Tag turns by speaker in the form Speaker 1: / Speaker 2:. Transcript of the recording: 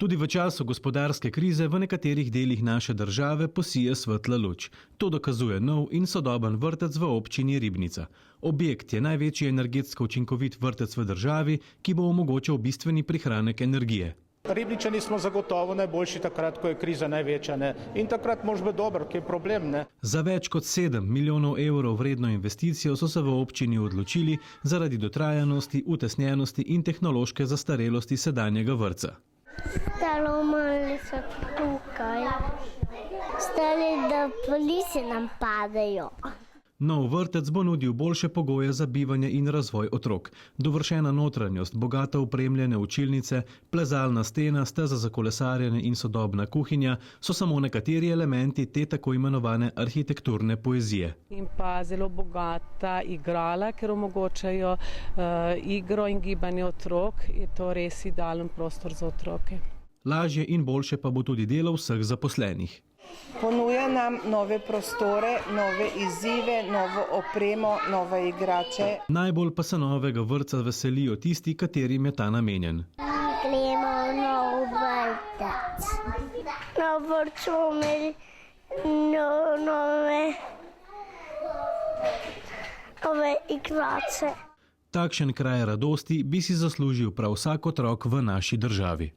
Speaker 1: Tudi v času gospodarske krize v nekaterih delih naše države posije svetla luč. To dokazuje nov in sodoben vrtec v občini Ribnica. Objekt je največji energetsko učinkovit vrtec v državi, ki bo omogočal bistveni prihranek energije.
Speaker 2: Ribničani smo zagotovo najboljši takrat, ko je kriza največja, ne? In takrat može biti dobro, ki je problem, ne?
Speaker 1: Za več kot 7 milijonov evrov vredno investicijo so se v občini odločili zaradi dotrajanosti, utesnjenosti in tehnološke zastarelosti sedanjega vrtca.
Speaker 3: Stalo so tukaj. Stali, da polisi nam padajo.
Speaker 1: Nov vrtec bo nudil boljše pogoje za bivanje in razvoj otrok. Dovršena notranjost, bogata opremljene učilnice, plezalna stena, steza za kolesarjenje in sodobna kuhinja so samo nekateri elementi te tako imenovane arhitekturne poezije.
Speaker 4: In pa zelo bogata igrala, ker omogočajo igro in gibanje otrok. Je to res idealen prostor za otroke.
Speaker 1: Lažje in boljše pa bo tudi delo vseh zaposlenih.
Speaker 5: Ponuja nam nove prostore, nove izzive, novo opremo, nove igrače.
Speaker 1: Najbolj pa se novega vrtca veselijo tisti, katerim je ta namenjen.
Speaker 3: Gremo v nov vrtec. Na vrtcu bomo imeli nove igrače.
Speaker 1: Takšen kraj radosti bi si zaslužil prav vsak otrok v naši državi.